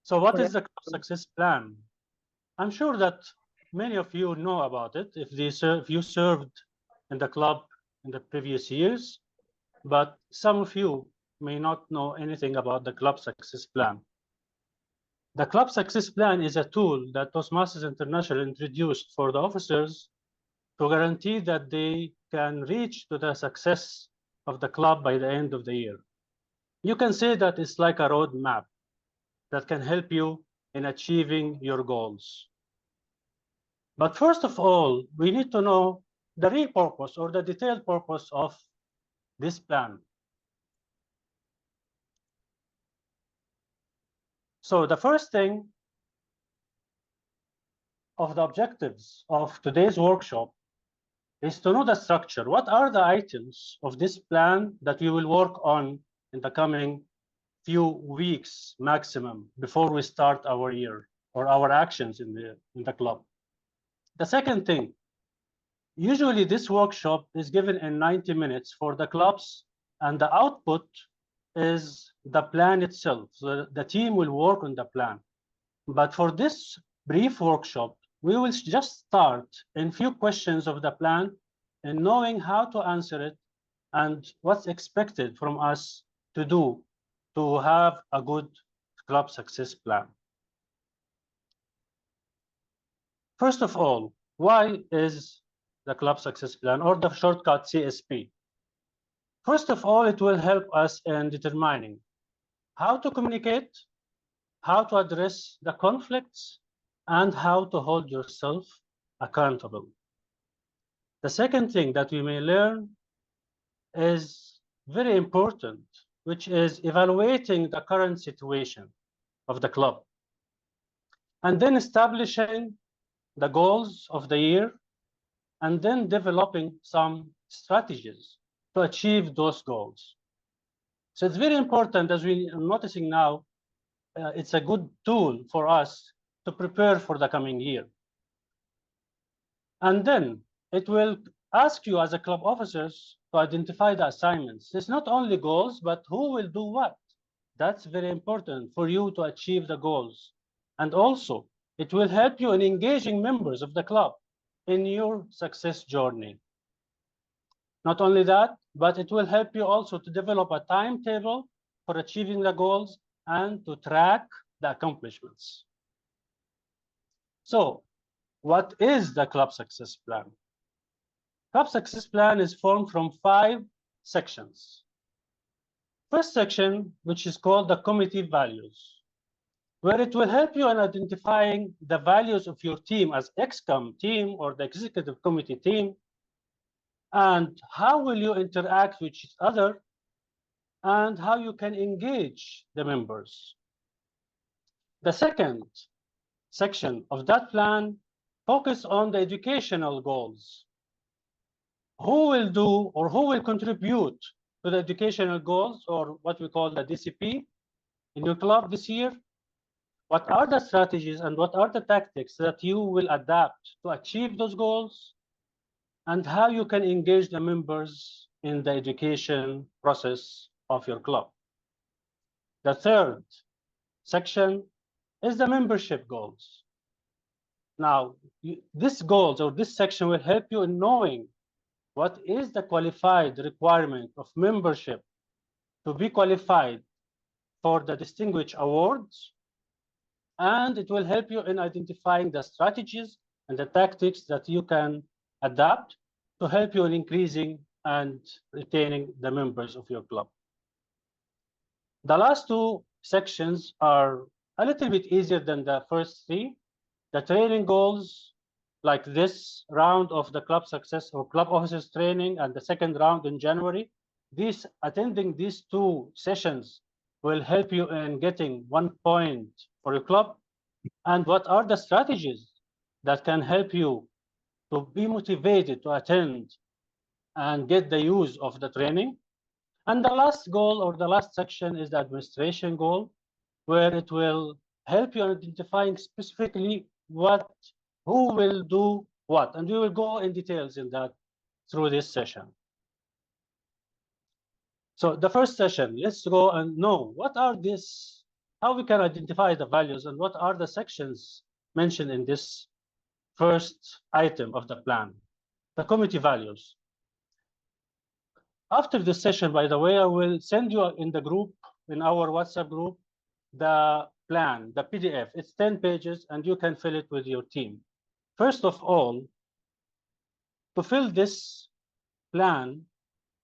So what is the club success plan? I'm sure that many of you know about it if you served in the club in the previous years, but some of you may not know anything about the club success plan. The club success plan is a tool that Toastmasters International introduced for the officers to guarantee that they can reach to the success of the club by the end of the year. You can say that it's like a roadmap that can help you in achieving your goals. But first of all, we need to know the real purpose or the detailed purpose of this plan. So the first thing of the objectives of today's workshop is to know the structure. What are the items of this plan that we will work on in the coming few weeks maximum before we start our year or our actions in the club? The second thing, usually this workshop is given in 90 minutes for the clubs, and the output is the plan itself. So the team will work on the plan. But for this brief workshop, we will just start in few questions of the plan and knowing how to answer it and what's expected from us to do to have a good club success plan. First of all, why is the club success plan, or the shortcut CSP? First of all, it will help us in determining how to communicate, how to address the conflicts, and how to hold yourself accountable. The second thing that we may learn is very important, which is evaluating the current situation of the club, and then establishing the goals of the year, and then developing some strategies to achieve those goals. So it's very important, as we are noticing now, it's a good tool for us to prepare for the coming year. And then it will ask you as a club officers to identify the assignments. It's not only goals, but who will do what. That's very important for you to achieve the goals. And also, it will help you in engaging members of the club in your success journey. Not only that, but it will help you also to develop a timetable for achieving the goals and to track the accomplishments. So, what is the club success plan? Club success plan is formed from 5 sections. First section, which is called the committee values, where it will help you in identifying the values of your team as ExCom team or the executive committee team, and how will you interact with each other, and how you can engage the members. The second section of that plan focus on the educational goals. Who will do or who will contribute to the educational goals, or what we call the DCP, in your club this year? What are the strategies and what are the tactics that you will adapt to achieve those goals, and how you can engage the members in the education process of your club? The third section is the membership goals. Now, this goals or this section will help you in knowing what is the qualified requirement of membership to be qualified for the Distinguished Awards, and it will help you in identifying the strategies and the tactics that you can adapt to help you in increasing and retaining the members of your club. The last 2 sections are a little bit easier than the first 3. The training goals, like this round of the club success or club officers training and the second round in January, attending these 2 sessions will help you in getting 1 point for your club. And what are the strategies that can help you to be motivated to attend and get the use of the training? And the last goal or the last section is the administration goal, where it will help you identifying specifically who will do what, and we will go in details in that through this session. So the first session, let's go and know what are these how we can identify the values and what are the sections mentioned in this first item of the plan, the committee values. After this session, by the way, I will send you in the group, in our WhatsApp group, the plan, the PDF. It's 10 pages and you can fill it with your team. First of all, to fill this plan,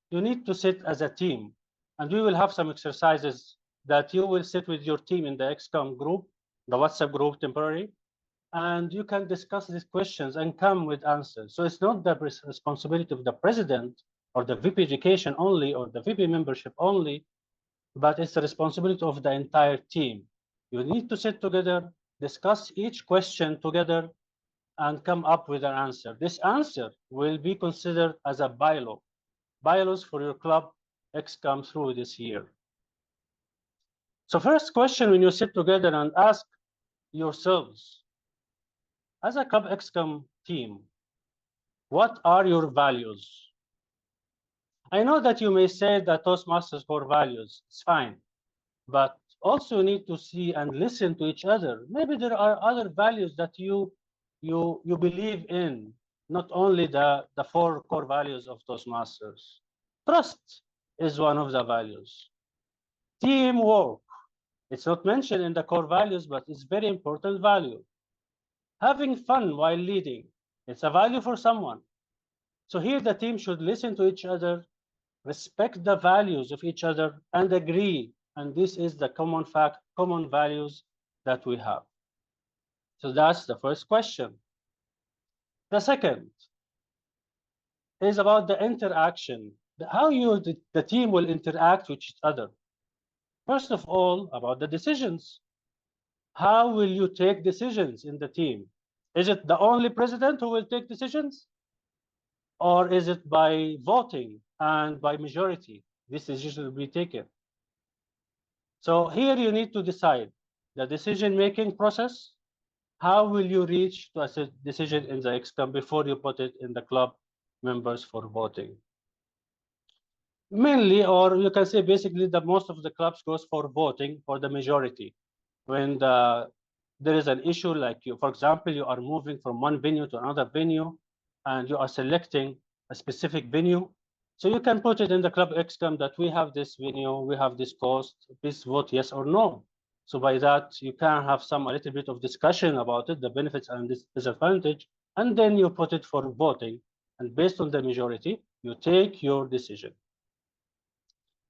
you need to sit as a team. And we will have some exercises that you will sit with your team in the XCOM group, the WhatsApp group temporary, and you can discuss these questions and come with answers. So it's not the responsibility of the president or the VP education only or the VP membership only, but it's the responsibility of the entire team. You need to sit together, discuss each question together, and come up with an answer. This answer will be considered as a bylaws for your club XCOM through this year. So first question, when you sit together and ask yourselves, as a club XCOM team, what are your values? I know that you may say that Toastmasters core values, it's fine, but also you need to see and listen to each other. Maybe there are other values that you believe in, not only the 4 core values of Toastmasters. Trust is one of the values. Teamwork, it's not mentioned in the core values, but it's very important value. Having fun while leading, it's a value for someone. So here the team should listen to each other, respect the values of each other, and agree. And this is the common values that we have. So that's the first question. The second is about the interaction, how the team will interact with each other. First of all, about the decisions. How will you take decisions in the team? Is it the only president who will take decisions? Or is it by voting and by majority? This decision will be taken. So here you need to decide the decision-making process. How will you reach to a decision in the XCOM before you put it in the club members for voting? Mainly, or you can say basically, the most of the clubs goes for voting for the majority. When there is an issue like you, for example, you are moving from one venue to another venue, and you are selecting a specific venue. So you can put it in the club XCOM that we have this venue, we have this cost, please vote yes or no. So by that, you can have a little bit of discussion about it, the benefits and disadvantage, and then you put it for voting. And based on the majority, you take your decision.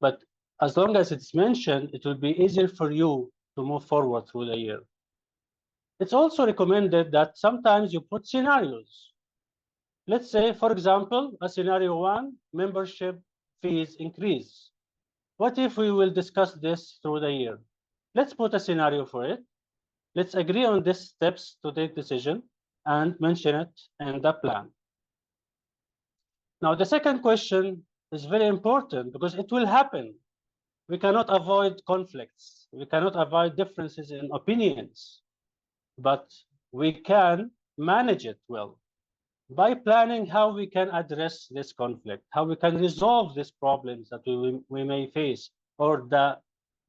But as long as it's mentioned, it will be easier for you to move forward through the year. It's also recommended that sometimes you put scenarios. Let's say, for example, a scenario 1, membership fees increase. What if we will discuss this through the year? Let's put a scenario for it. Let's agree on these steps to take decision and mention it in the plan. Now, the second question is very important because it will happen. We cannot avoid conflicts. We cannot avoid differences in opinions, but we can manage it well by planning how we can address this conflict, how we can resolve these problems that we may face, or the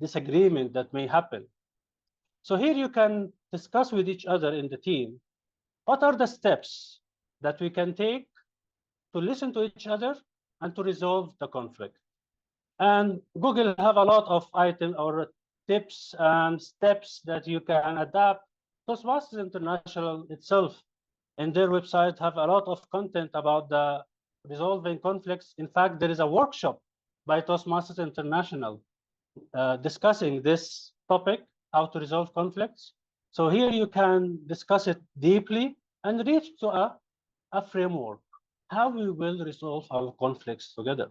disagreement that may happen. So here you can discuss with each other in the team, what are the steps that we can take to listen to each other and to resolve the conflict. And Google have a lot of items or tips and steps that you can adapt. Toastmasters International itself in their website have a lot of content about the resolving conflicts. In fact, there is a workshop by Toastmasters International discussing this topic, how to resolve conflicts. So here you can discuss it deeply and reach to a framework, how we will resolve our conflicts together.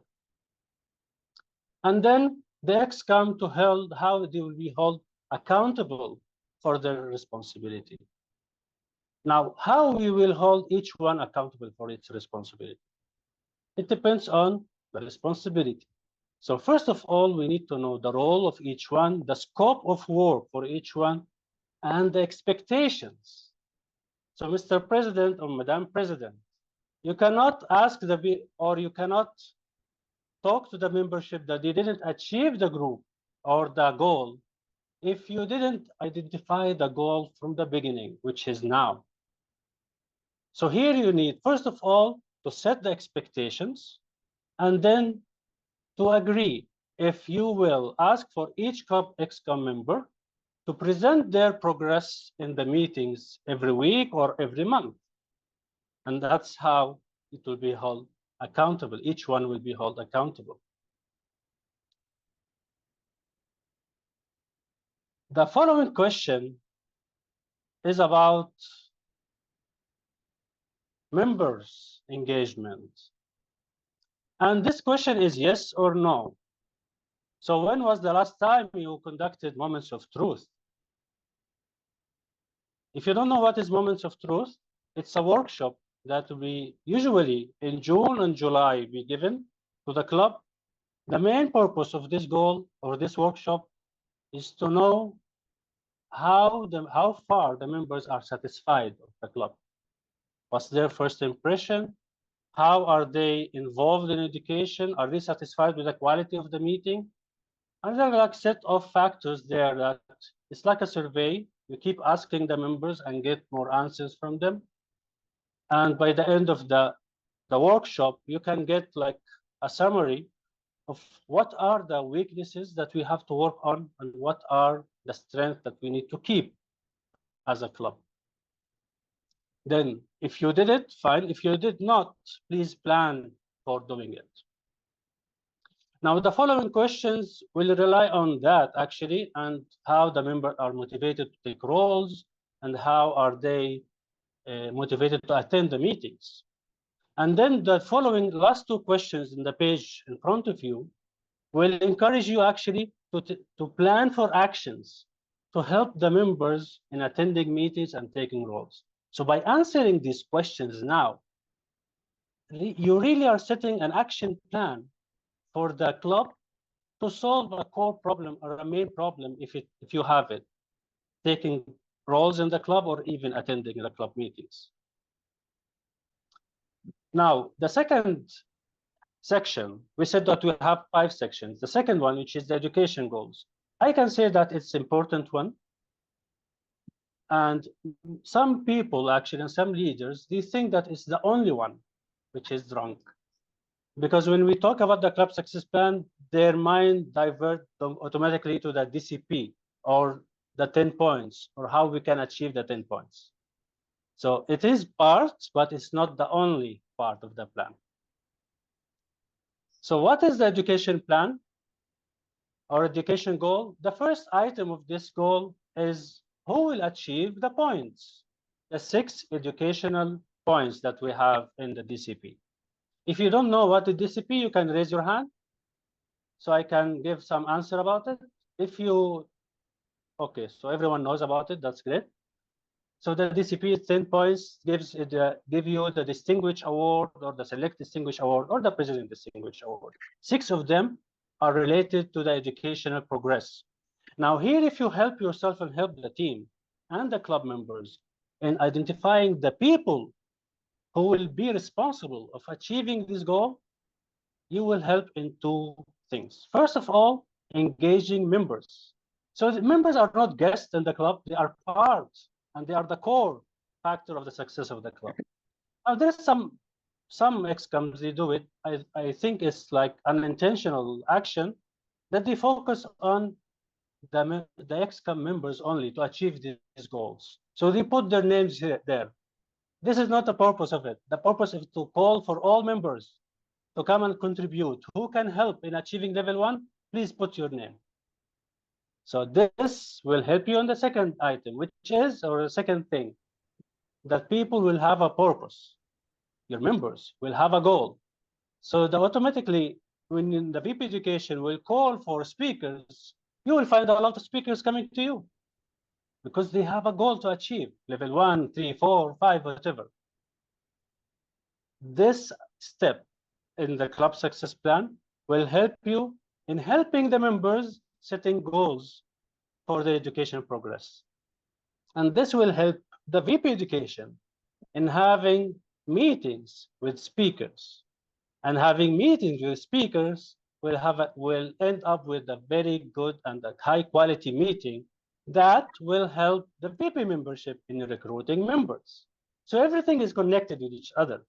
And then the XCOM to hold how they will be held accountable for their responsibility. Now, how we will hold each one accountable for its responsibility? It depends on the responsibility. So first of all, we need to know the role of each one, the scope of work for each one, and the expectations. So Mr. President or Madam President, you cannot ask you cannot talk to the membership that they didn't achieve the group or the goal if you didn't identify the goal from the beginning, which is now. So here you need, first of all, to set the expectations, and then to agree if you will ask for each club ExCom member to present their progress in the meetings every week or every month. And that's how it will be held accountable. Each one will be held accountable. The following question is about members' engagement. And this question is yes or no. So when was the last time you conducted Moments of Truth? If you don't know what is Moments of Truth, it's a workshop that we usually in June and July be given to the club. The main purpose of this goal or this workshop is to know how far the members are satisfied of the club. What's their first impression? How are they involved in education? Are they satisfied with the quality of the meeting? And there are like set of factors there that it's like a survey. You keep asking the members and get more answers from them. And by the end of the workshop, you can get like a summary of what are the weaknesses that we have to work on and what are the strengths that we need to keep as a club. Then if you did it, fine. If you did not, please plan for doing it. Now, the following questions will rely on that actually, and how the members are motivated to take roles, and how are they motivated to attend the meetings. And then the following last two questions in the page in front of you will encourage you actually to plan for actions to help the members in attending meetings and taking roles. So by answering these questions now, you really are setting an action plan for the club to solve a core problem or a main problem if you have it, taking roles in the club or even attending the club meetings. Now, the second section, we said that we have 5 sections. The second one, which is the education goals, I can say that it's important one. And some people actually, and some leaders, they think that it's the only one, which is wrong. Because when we talk about the club success plan, their mind divert automatically to the DCP or the 10 points or how we can achieve the 10 points. So it is part, but it's not the only part of the plan. So what is the education plan or education goal? The first item of this goal is who will achieve the points, the 6 educational points that we have in the DCP. If you don't know what the DCP, you can raise your hand so I can give some answer about it. If you, okay, so everyone knows about it, that's great. So the DCP is 10 points, give you the Distinguished Award or the Select Distinguished Award or the President Distinguished Award. 6 of them are related to the educational progress. Now here, if you help yourself and help the team and the club members in identifying the people who will be responsible of achieving this goal, you will help in 2 things. First of all, engaging members. So the members are not guests in the club, they are part and they are the core factor of the success of the club. Now there's some ExComs, they do it. I think it's like an intentional action that they focus on the ExCom members only to achieve these goals. So they put their names there. This is not the purpose of it. The purpose is to call for all members to come and contribute. Who can help in achieving level 1? Please put your name. So this will help you on the second item, which is, or the second thing, that people will have a purpose. Your members will have a goal. So that automatically, when the VP Education will call for speakers, you will find a lot of speakers coming to you because they have a goal to achieve, level 1, 3, 4, 5, whatever. This step in the club success plan will help you in helping the members setting goals for their education progress. And this will help the VP Education in having meetings with speakers. And having meetings with speakers will end up with a very good and a high quality meeting that will help the PP membership in recruiting members. So everything is connected with each other.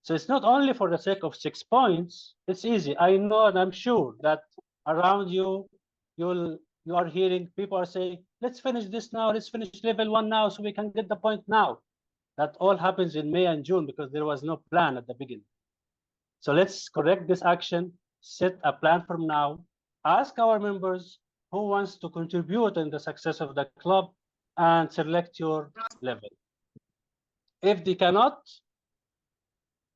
So it's not only for the sake of 6 points. It's easy. I know and I'm sure that around you, you are hearing people are saying, let's finish this now, let's finish level 1 now so we can get the point now. That all happens in May and June because there was no plan at the beginning. So let's correct this action, set a plan from now, ask our members who wants to contribute in the success of the club, and select your level. If they cannot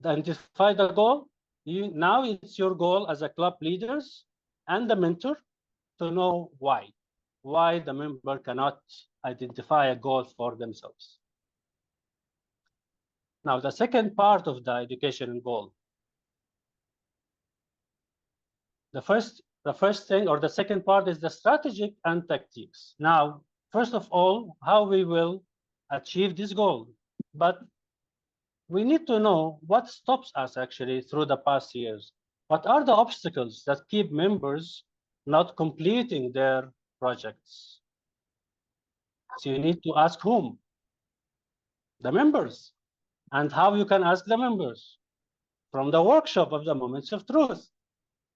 identify the goal, now it's your goal as a club leaders and the mentor to know why the member cannot identify a goal for themselves. Now, the second part of the education goal. The first thing or the second part is the strategic and tactics. Now, first of all, how we will achieve this goal. But we need to know what stops us actually through the past years. What are the obstacles that keep members not completing their projects? So you need to ask whom? The members. And how you can ask the members? From the workshop of the Moments of Truth.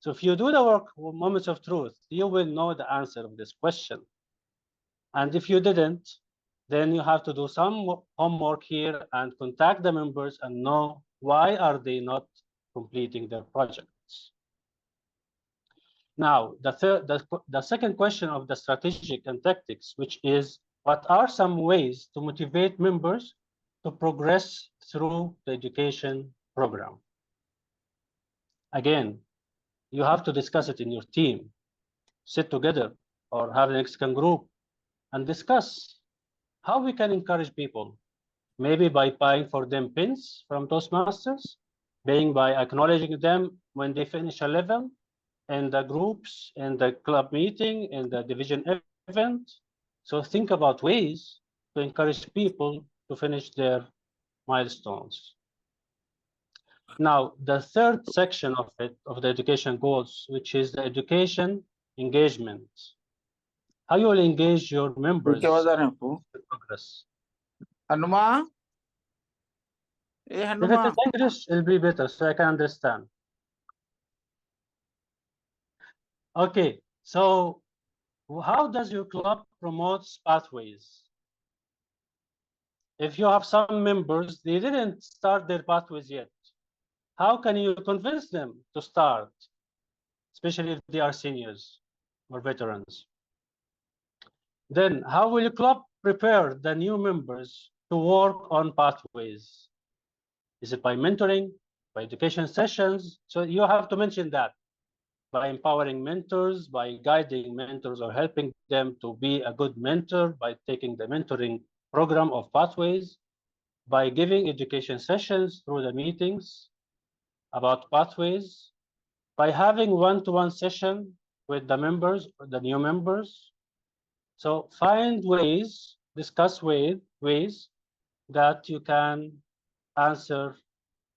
So if you do the work Moments of Truth, you will know the answer of this question. And if you didn't, then you have to do some homework here and contact the members and know why are they not completing their projects. Now, the second question of the strategic and tactics, which is what are some ways to motivate members to progress through the education program? Again, you have to discuss it in your team, sit together or have an Mexican group and discuss how we can encourage people, maybe by buying for them pins from Toastmasters, being by acknowledging them when they finish a level, in the groups, in the club meeting, in the division event. So think about ways to encourage people to finish their milestones. Now, the third section of it, of the education goals, which is the education engagement. How you will engage your members in progress. Hanuma? If it is English, it'll be better so I can understand. Okay, so how does your club promote pathways? If you have some members, they didn't start their pathways yet. How can you convince them to start, especially if they are seniors or veterans? Then how will your club prepare the new members to work on pathways? Is it by mentoring, by education sessions? So you have to mention that. By empowering mentors, by guiding mentors or helping them to be a good mentor, by taking the mentoring program of pathways, by giving education sessions through the meetings about pathways, by having one-to-one session with the members, the new members. So find ways, discuss ways that you can answer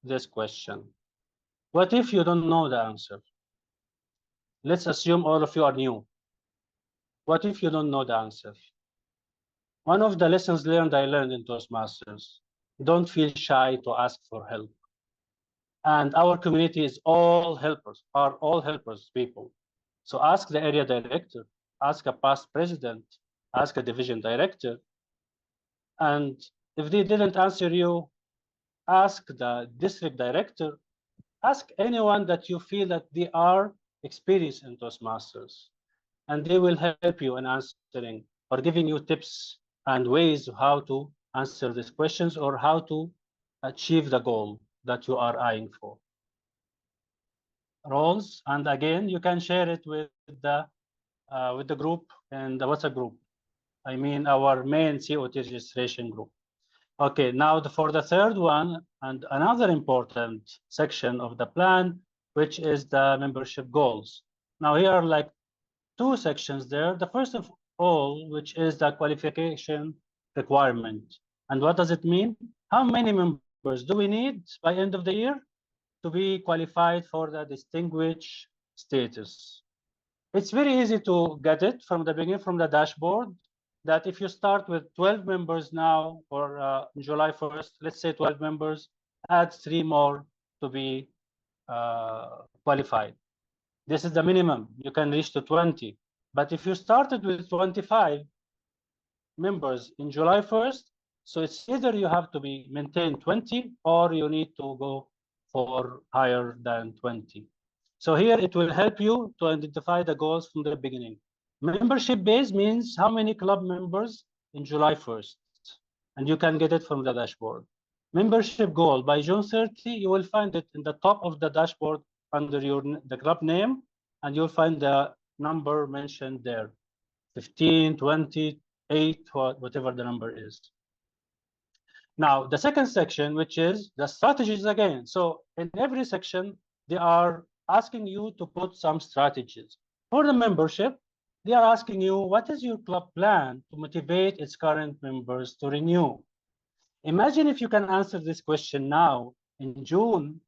this question. What if you don't know the answer? Let's assume all of you are new. What if you don't know the answer? One of the lessons learned I learned in Toastmasters, don't feel shy to ask for help. And our community is all helpers, are all helpers people. So ask the area director, ask a past president, ask a division director. And if they didn't answer you, ask the district director, ask anyone that you feel that they are experienced in Toastmasters. And they will help you in answering or giving you tips and ways how to answer these questions or how to achieve the goal that you are eyeing for. Roles, and again, you can share it with the group and the WhatsApp group. I mean, our main COT registration group. Okay, now for the third one and another important section of the plan, which is the membership goals. Now here are like two sections there. The first of all, which is the qualification requirement. And what does it mean? How many members do we need by end of the year to be qualified for the distinguished status? It's very easy to get it from the beginning, from the dashboard, that if you start with 12 members now, or July 1st, let's say 12 members, add 3 more to be qualified. This is the minimum. You can reach to 20. But if you started with 25 members in July 1st, so it's either you have to be maintain 20 or you need to go for higher than 20. So here it will help you to identify the goals from the beginning. Membership base means how many club members in July 1st, and you can get it from the dashboard. Membership goal by June 30, you will find it in the top of the dashboard under the club name, and you'll find the number mentioned there, 15, 20, 8, whatever the number is. Now, the second section, which is the strategies again. So in every section, they are asking you to put some strategies. For the membership, they are asking you, what is your club plan to motivate its current members to renew? Imagine if you can answer this question now in June,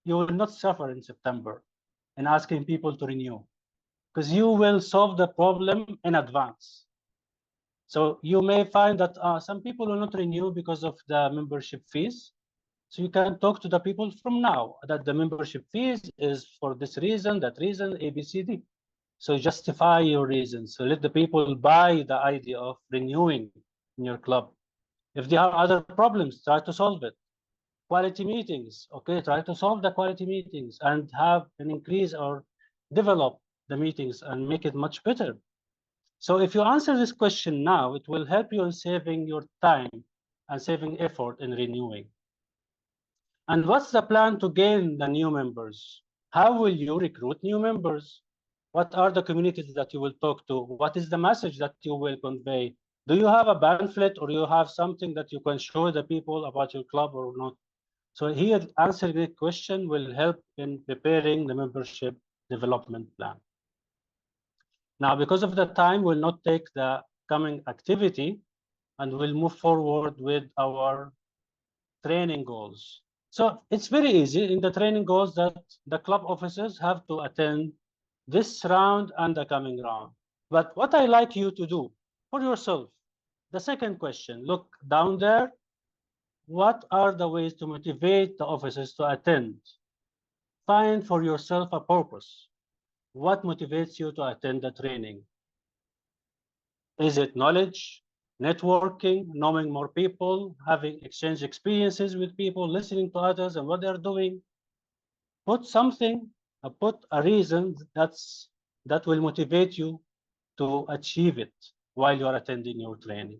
you will not suffer in September in asking people to renew, because you will solve the problem in advance. So you may find that some people will not renew because of the membership fees. So you can talk to the people from now that the membership fees is for this reason, that reason, A, B, C, D. So justify your reasons. So let the people buy the idea of renewing in your club. If there are other problems, try to solve it. Quality meetings, okay, try to solve the quality meetings and have an increase or develop the meetings and make it much better. So if you answer this question now, it will help you in saving your time and saving effort in renewing. And what's the plan to gain the new members? How will you recruit new members? What are the communities that you will talk to? What is the message that you will convey? Do you have a pamphlet or you have something that you can show the people about your club or not? So here, answering the question will help in preparing the membership development plan. Now, because of the time, we'll not take the coming activity and we'll move forward with our training goals. So it's very easy in the training goals that the club officers have to attend this round and the coming round. But what I like you to do for yourself, the second question, look down there. What are the ways to motivate the officers to attend? Find for yourself a purpose. What motivates you to attend the training? Is it knowledge, networking, knowing more people, having exchange experiences with people, listening to others and what they're doing? Put something, put a reason that will motivate you to achieve it while you're attending your training.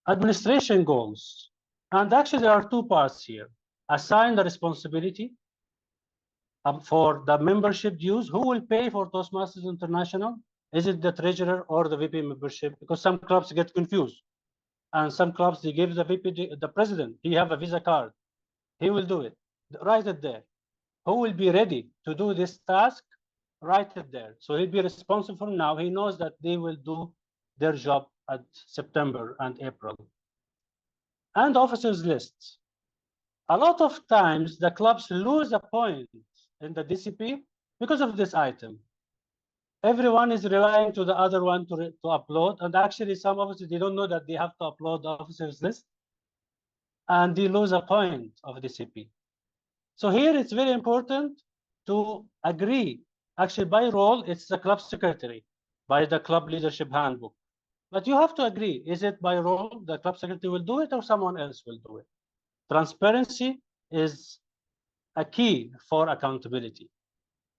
Administration goals. And actually there are two parts here. Assign the responsibility for the membership dues. Who will pay for Toastmasters International? Is it the treasurer or the VP membership? Because some clubs get confused. And some clubs, they give the VP, the president, he have a Visa card. He will do it. Write it there. Who will be ready to do this task? Write it there. So he'll be responsible from now. He knows that they will do their job at September and April. And officers lists. A lot of times the clubs lose a point in the DCP because of this item. Everyone is relying to the other one to upload, and actually some officers, they don't know that they have to upload the officers list, and they lose a point of DCP. So here it's very important to agree. Actually, by role, it's the club secretary, by the club leadership handbook. But you have to agree, is it by role, the club secretary will do it or someone else will do it? Transparency is a key for accountability.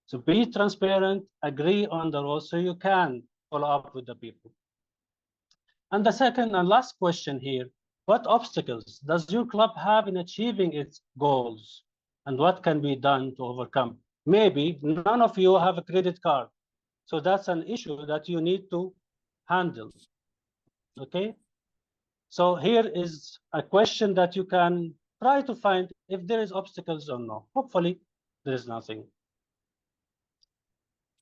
So be transparent, agree on the role so you can follow up with the people. And the second and last question here, what obstacles does your club have in achieving its goals? And what can be done to overcome? Maybe none of you have a credit card. So that's an issue that you need to handle. Okay? So here is a question that you can try to find if there is obstacles or no. Hopefully, there is nothing.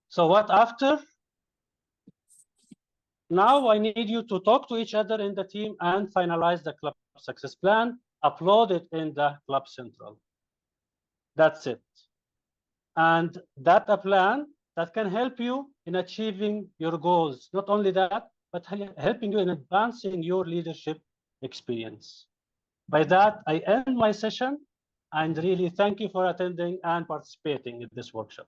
So what after? Now I need you to talk to each other in the team and finalize the club success plan, upload it in the Club Central. That's it. and that a plan that can help you in achieving your goals. Not only that, but helping you in advancing your leadership experience. By that, I end my session and really thank you for attending and participating in this workshop.